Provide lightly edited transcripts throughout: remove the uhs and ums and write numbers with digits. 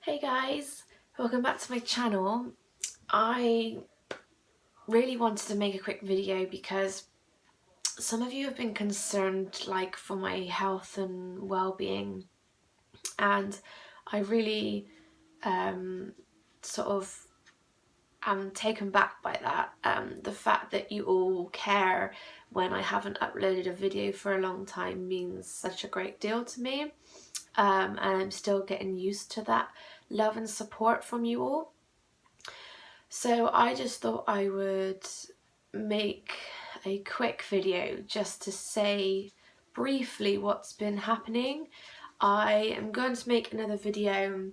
Hey guys, welcome back to my channel. I really wanted to make a quick video because some of you have been concerned for my health and well-being, and I really sort of am taken back by that. The fact that you all care when I haven't uploaded a video for a long time means such a great deal to me, and I'm still getting used to that love and support from you all. So I just thought I would make a quick video just to say briefly what's been happening. I am going to make another video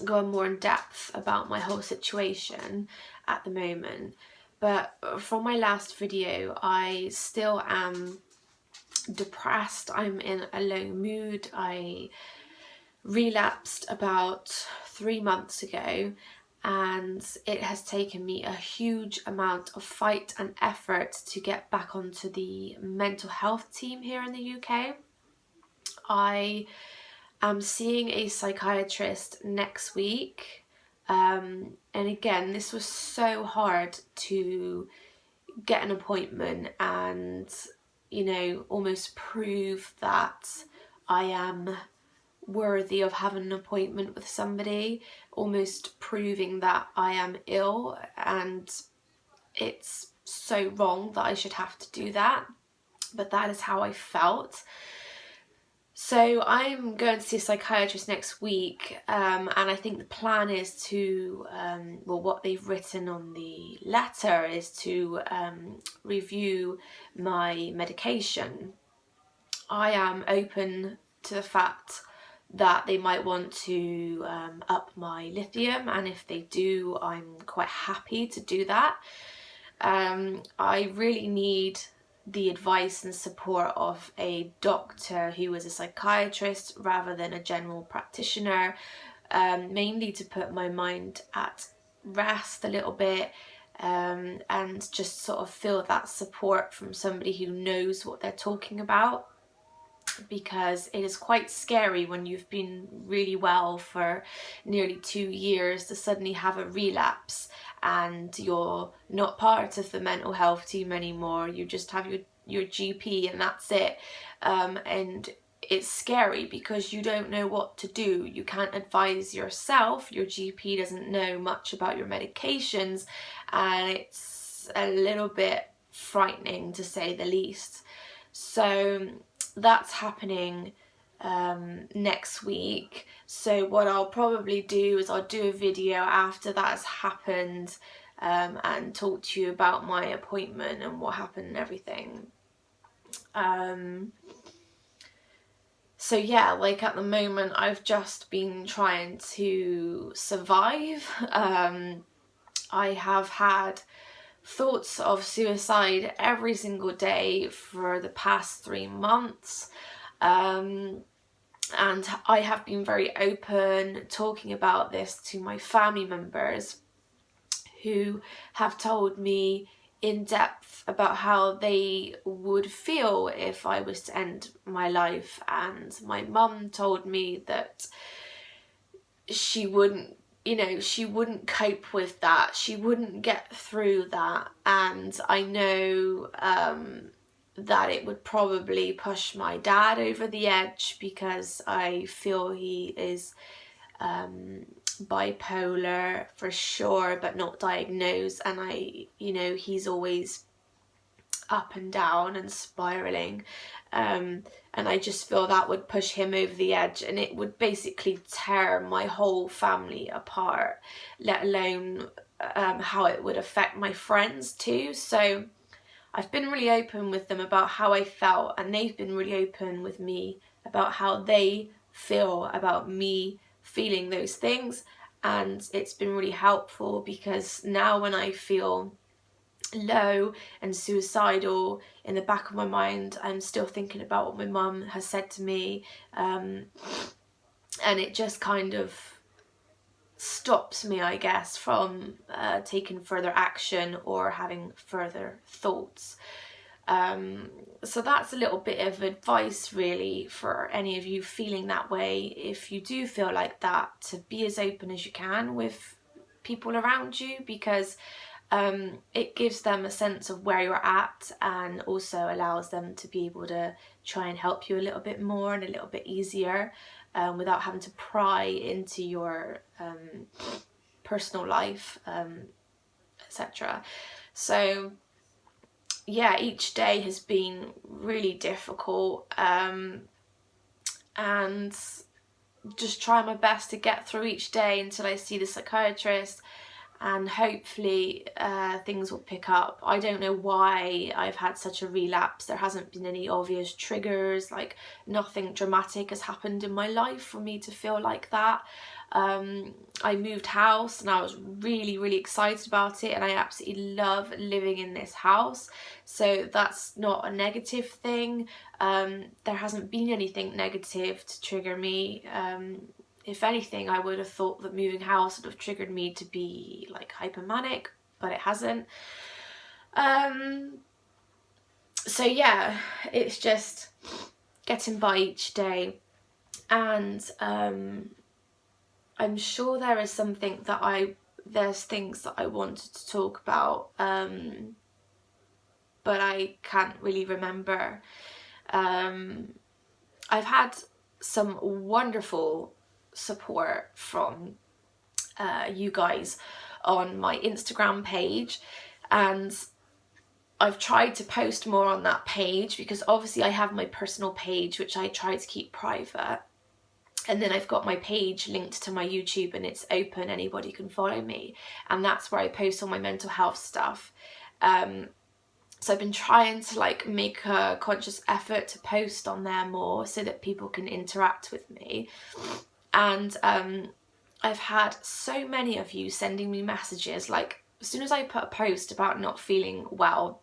going more in depth about my whole situation at the moment, but from my last video I still am depressed. I'm in a low mood. I relapsed about 3 months ago, and it has taken me a huge amount of fight and effort to get back onto the mental health team here in the UK. I am seeing a psychiatrist next week, and again, this was so hard to get an appointment and, almost prove that I am worthy of having an appointment with somebody, almost proving that I am ill, and it's so wrong that I should have to do that, but that is how I felt. So I'm going to see a psychiatrist next week, and I think the plan is to, what they've written on the letter is to review my medication. I am open to the fact that they might want to up my lithium, and if they do, I'm quite happy to do that. I really need the advice and support of a doctor who is a psychiatrist rather than a general practitioner, mainly to put my mind at rest a little bit, and just sort of feel that support from somebody who knows what they're talking about. Because it is quite scary when you've been really well for nearly 2 years to suddenly have a relapse and you're not part of the mental health team anymore. You just have your GP and that's it. And it's scary because you don't know what to do. You can't advise yourself. Your GP doesn't know much about your medications, and it's a little bit frightening to say the least. So that's happening next week. So what I'll probably do is I'll do a video after that has happened, and talk to you about my appointment and what happened and everything. So yeah, at the moment I've just been trying to survive. I have had thoughts of suicide every single day for the past 3 months, and I have been very open talking about this to my family members, who have told me in depth about how they would feel if I was to end my life. And my mum told me that she wouldn't cope with that. She wouldn't get through that. And I know that it would probably push my dad over the edge, because I feel he is bipolar for sure, but not diagnosed. And he's always up and down and spiraling, and I just feel that would push him over the edge, and it would basically tear my whole family apart, let alone how it would affect my friends too. So I've been really open with them about how I felt, and they've been really open with me about how they feel about me feeling those things. And it's been really helpful, because now when I feel low and suicidal, in the back of my mind I'm still thinking about what my mum has said to me, and it just kind of stops me, I guess, from taking further action or having further thoughts. So that's a little bit of advice really for any of you feeling that way. If you do feel like that, to be as open as you can with people around you, because it gives them a sense of where you're at, and also allows them to be able to try and help you a little bit more and a little bit easier, without having to pry into your personal life, etc. So yeah, each day has been really difficult, and just try my best to get through each day until I see the psychiatrist, and hopefully things will pick up. I don't know why I've had such a relapse. There hasn't been any obvious triggers, like nothing dramatic has happened in my life for me to feel like that. I moved house and I was really excited about it, and I absolutely love living in this house, so that's not a negative thing. There hasn't been anything negative to trigger me. If anything, I would have thought that moving house would have triggered me to be like hypomanic, but it hasn't. So yeah, it's just getting by each day, and I'm sure there is something that there's things that I wanted to talk about, but I can't really remember. I've had some wonderful support from you guys on my Instagram page, and I've tried to post more on that page, because obviously I have my personal page which I try to keep private, and then I've got my page linked to my YouTube and it's open, anybody can follow me, and that's where I post all my mental health stuff. So I've been trying to like make a conscious effort to post on there more so that people can interact with me. And I've had so many of you sending me messages, like as soon as I put a post about not feeling well,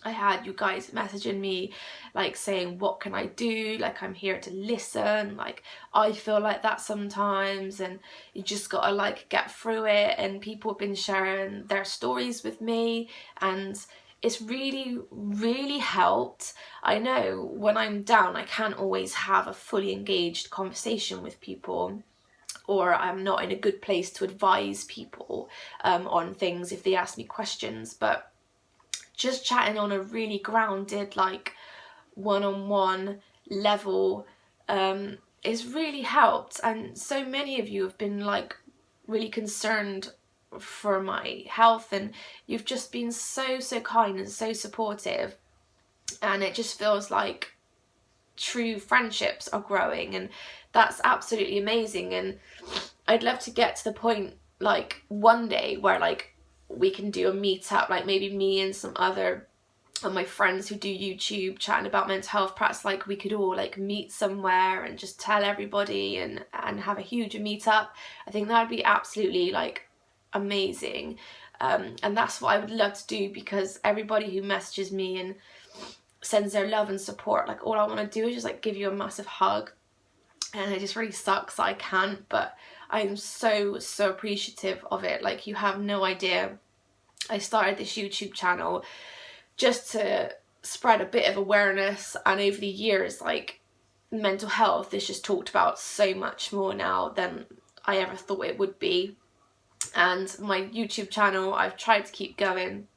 I had you guys messaging me like saying, what can I do, like I'm here to listen, like I feel like that sometimes and you just gotta like get through it. And people have been sharing their stories with me, and it's really helped. I know when I'm down I can't always have a fully engaged conversation with people, or I'm not in a good place to advise people on things if they ask me questions, but just chatting on a really grounded, like one-on-one level is really helped. And so many of you have been like really concerned for my health, and you've just been so kind and so supportive, and it just feels like true friendships are growing, and that's absolutely amazing. And I'd love to get to the point like one day where like we can do a meetup, like maybe me and some other of my friends who do YouTube chatting about mental health, perhaps like we could all like meet somewhere and just tell everybody and have a huge meetup. I think that would be absolutely like amazing, and that's what I would love to do, because everybody who messages me and sends their love and support, like all I want to do is just like give you a massive hug, and it just really sucks that I can't, but I'm so appreciative of it. Like you have no idea. I started this YouTube channel just to spread a bit of awareness, and over the years like mental health is just talked about so much more now than I ever thought it would be. And my YouTube channel, I've tried to keep going,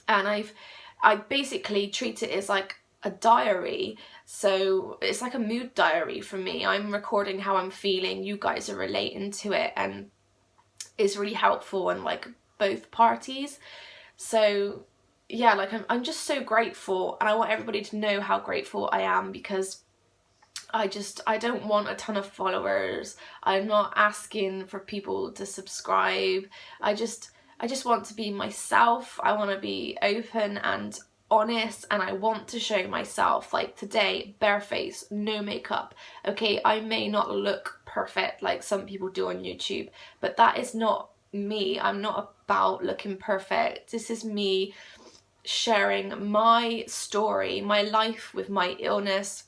and I basically treat it as like a diary. So it's like a mood diary for me. I'm recording how I'm feeling, you guys are relating to it, and it's really helpful in like both parties. So yeah, like I'm just so grateful, and I want everybody to know how grateful I am, because I don't want a ton of followers. I'm not asking for people to subscribe. I just want to be myself. I want to be open and honest, and I want to show myself. Like today, bareface, no makeup. Okay, I may not look perfect like some people do on YouTube, but that is not me. I'm not about looking perfect. This is me sharing my story, my life with my illness,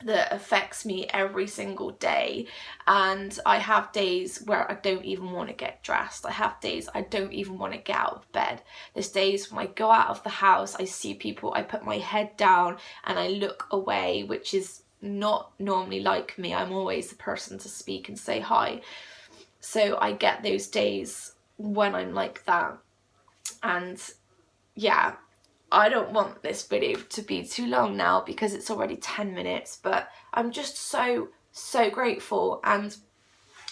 that affects me every single day, and I have days where I don't even want to get dressed. I have days I don't even want to get out of bed. There's days when I go out of the house, I see people, I put my head down and I look away, which is not normally like me. I'm always the person to speak and say hi. So I get those days when I'm like that. And yeah, I don't want this video to be too long now because it's already 10 minutes, but I'm just so grateful. And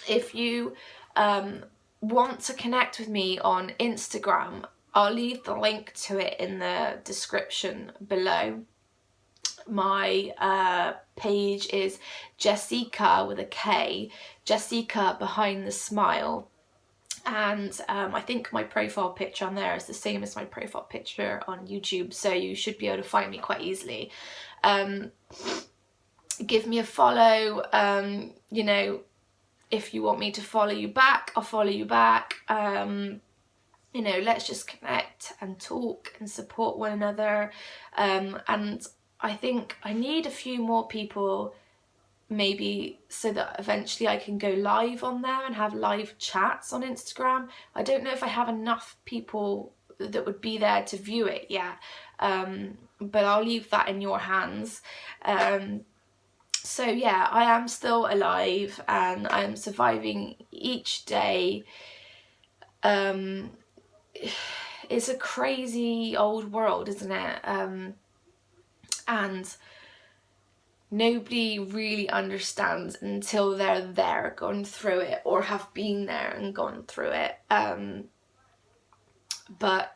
if you want to connect with me on Instagram, I'll leave the link to it in the description below. My page is Jessica with a K, Jessica behind the smile. And I think my profile picture on there is the same as my profile picture on YouTube, so you should be able to find me quite easily. Give me a follow. You know, if you want me to follow you back, I'll follow you back. You know, let's just connect and talk and support one another. And I think I need a few more people, maybe, so that eventually I can go live on there and have live chats on Instagram. I don't know if I have enough people that would be there to view it yet, but I'll leave that in your hands. So yeah, I am still alive and I'm surviving each day. It's a crazy old world, isn't it? And nobody really understands until they're there, gone through it, or have been there and gone through it. But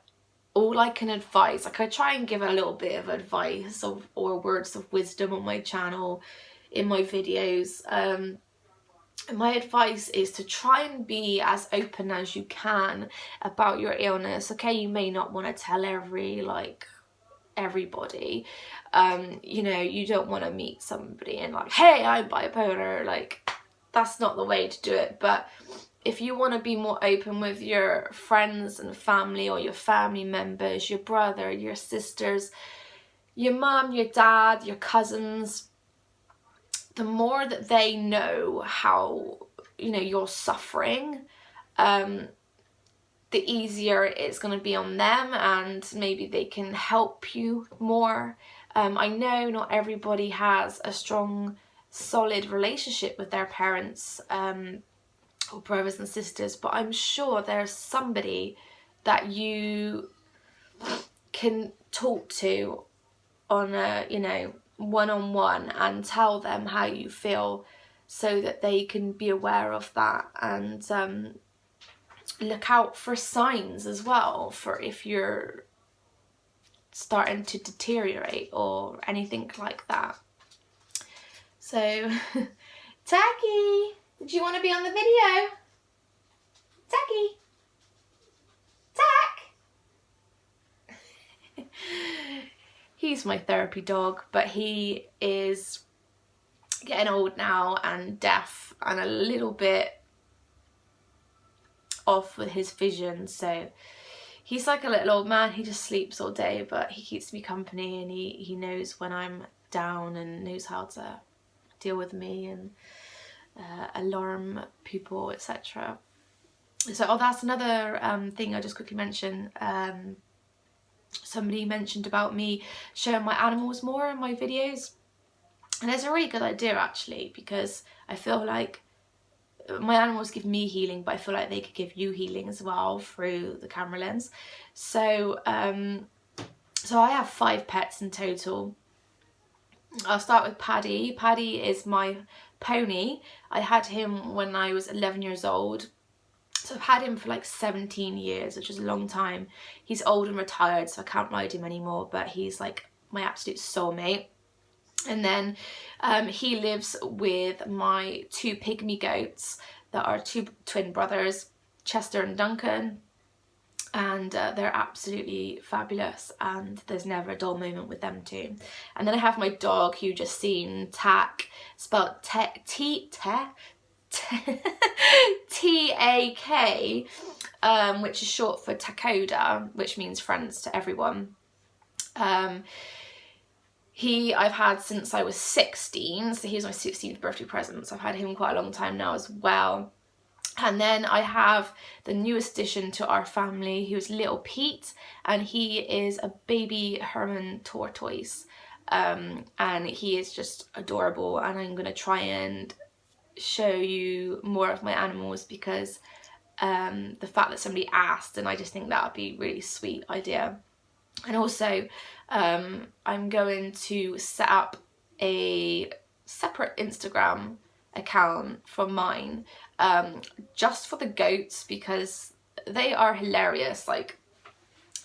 all I can advise, like I try and give a little bit of advice or words of wisdom on my channel, in my videos. My advice is to try and be as open as you can about your illness. Okay, you may not want to tell everybody. You know, you don't want to meet somebody and like, hey, I'm bipolar. Like, that's not the way to do it. But if you want to be more open with your friends and family, or your family members, your brother, your sisters, your mum, your dad, your cousins, the more that they know how, you know, you're suffering, the easier it's going to be on them, and maybe they can help you more. I know not everybody has a strong, solid relationship with their parents or brothers and sisters, but I'm sure there's somebody that you can talk to on a, you know, one-on-one and tell them how you feel, so that they can be aware of that and look out for signs as well, for if you're starting to deteriorate or anything like that. So Tacky, did you want to be on the video? Tacky, Tack. He's my therapy dog, but he is getting old now and deaf and a little bit off with his vision, so he's like a little old man. He just sleeps all day, but he keeps me company, and he knows when I'm down and knows how to deal with me and alarm people, etc. So, oh, that's another thing I just quickly mentioned. Somebody mentioned about me showing my animals more in my videos, and it's a really good idea actually, because I feel like my animals give me healing, but I feel like they could give you healing as well through the camera lens. So so I have 5 pets in total. I'll start with Paddy. Paddy is my pony. I had him when I was 11 years old. So I've had him for like 17 years, which is a long time. He's old and retired, so I can't ride him anymore, but he's like my absolute soulmate. And then he lives with my 2 pygmy goats that are 2 twin brothers, Chester and Duncan. And they're absolutely fabulous, and there's never a dull moment with them too. And then I have my dog, who you just seen, Tack, spelled T-A-K, which is short for Takoda, which means friends to everyone. I've had since I was 16, so he was my 16th birthday present, so I've had him quite a long time now as well. And then I have the newest addition to our family, who's little Pete, and he is a baby Herman tortoise. And he is just adorable, and I'm going to try and show you more of my animals because the fact that somebody asked, and I just think that would be a really sweet idea. And also I'm going to set up a separate Instagram account from mine just for the goats, because they are hilarious. Like,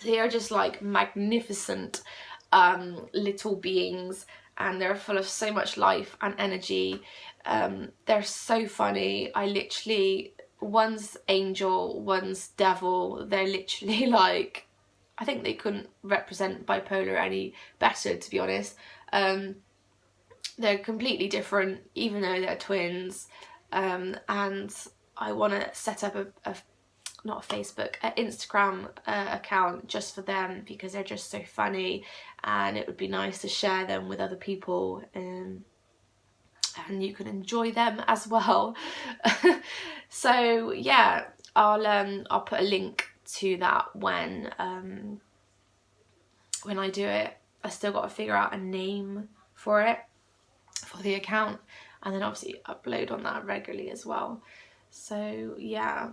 they are just like magnificent little beings, and they're full of so much life and energy. They're so funny. I literally, one's angel, one's devil. They're literally like, I think they couldn't represent bipolar any better, to be honest. They're completely different, even though they're twins. And I want to set up not a Facebook, an Instagram account just for them, because they're just so funny, and it would be nice to share them with other people, and you can enjoy them as well. So yeah, I'll put a link to that when I do it. I still got to figure out a name for it, for the account, and then obviously upload on that regularly as well. So yeah,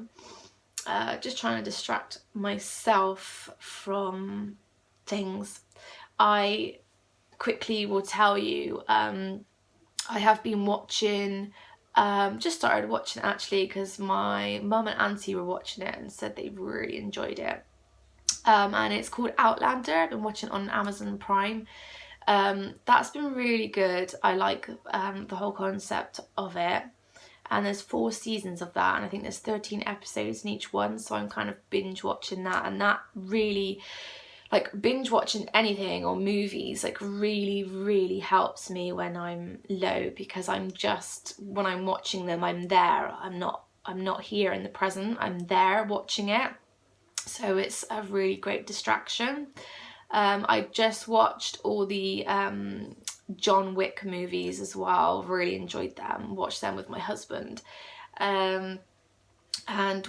just trying to distract myself from things. I quickly will tell you, I have been watching, just started watching actually because my mum and auntie were watching it and said they really enjoyed it. And it's called Outlander. I've been watching it on Amazon Prime. That's been really good. I like the whole concept of it. And there's 4 seasons of that, and I think there's 13 episodes in each one, so I'm kind of binge watching that. And that really, like, binge watching anything or movies, like, really helps me when I'm low, because I'm just, when I'm watching them, I'm there. I'm not here in the present, I'm there watching it. So it's a really great distraction. I just watched all the John Wick movies as well. Really enjoyed them. Watched them with my husband. And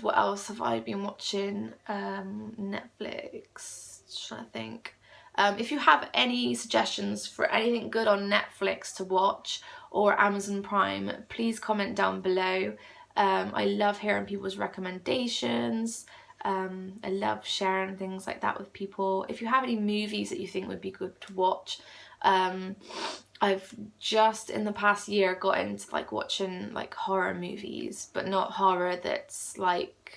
what else have I been watching? Netflix. Just trying to think. If you have any suggestions for anything good on Netflix to watch or Amazon Prime, please comment down below. I love hearing people's recommendations. I love sharing things like that with people. If you have any movies that you think would be good to watch, I've just in the past year got into like watching like horror movies, but not horror that's like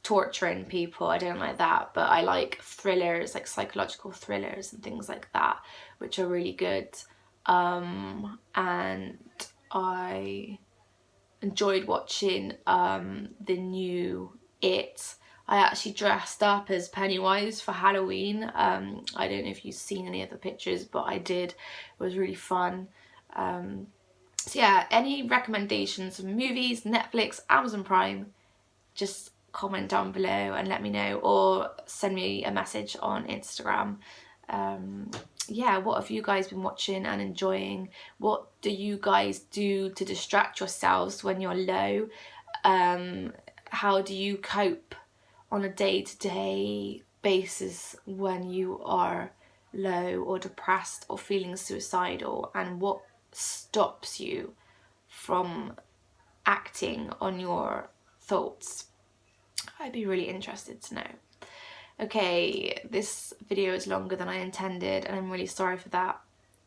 torturing people. I don't like that, but I like thrillers, like psychological thrillers and things like that, which are really good. And I enjoyed watching the new It. I actually dressed up as Pennywise for Halloween. I don't know if you've seen any of the pictures, but I did. It was really fun. So yeah, any recommendations of movies, Netflix, Amazon Prime, just comment down below and let me know, or send me a message on Instagram. Yeah, what have you guys been watching and enjoying? What do you guys do to distract yourselves when you're low? How do you cope on a day-to-day basis when you are low or depressed or feeling suicidal? And what stops you from acting on your thoughts? I'd be really interested to know. Okay, this video is longer than I intended, and I'm really sorry for that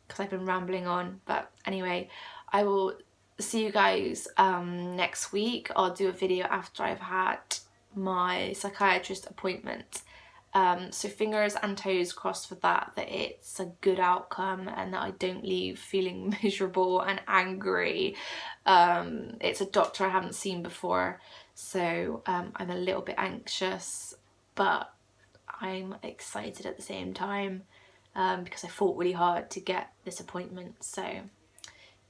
because I've been rambling on. But anyway, I will see you guys next week. I'll do a video after I've had my psychiatrist appointment. So fingers and toes crossed for that it's a good outcome and that I don't leave feeling miserable and angry. It's a doctor I haven't seen before, so I'm a little bit anxious, but I'm excited at the same time because I fought really hard to get this appointment. So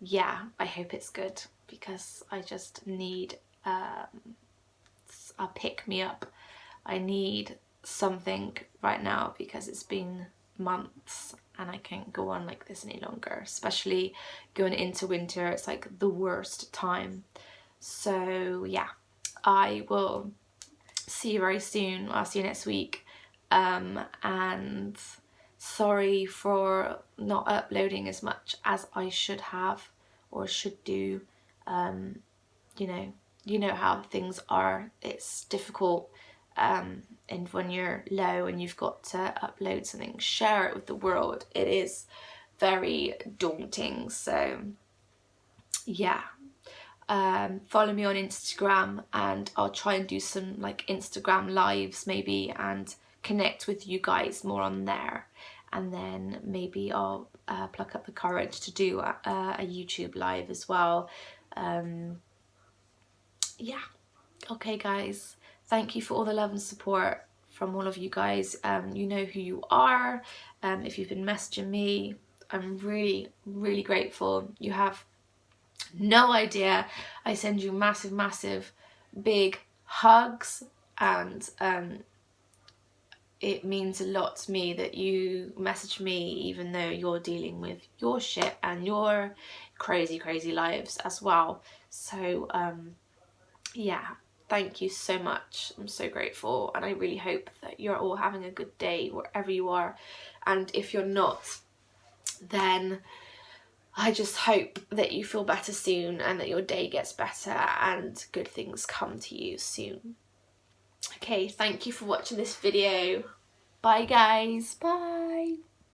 yeah, I hope it's good because I just need a pick-me-up. I need something right now because it's been months and I can't go on like this any longer, especially going into winter. It's like the worst time. So yeah, I will see you very soon. I'll see you next week, and sorry for not uploading as much as I should have or should do. You know, you know how things are. It's difficult, and when you're low and you've got to upload something, share it with the world, it is very daunting. So yeah, follow me on Instagram, and I'll try and do some like Instagram lives maybe and connect with you guys more on there, and then maybe I'll pluck up the courage to do a YouTube live as well. Yeah, okay guys, thank you for all the love and support from all of you guys. You know who you are. If you've been messaging me, I'm really grateful. You have no idea. I send you massive big hugs, and it means a lot to me that you message me even though you're dealing with your shit and your crazy lives as well. So yeah, thank you so much. I'm so grateful, and I really hope that you're all having a good day wherever you are, and if you're not, then I just hope that you feel better soon and that your day gets better and good things come to you soon. Okay, thank you for watching this video. Bye guys, bye.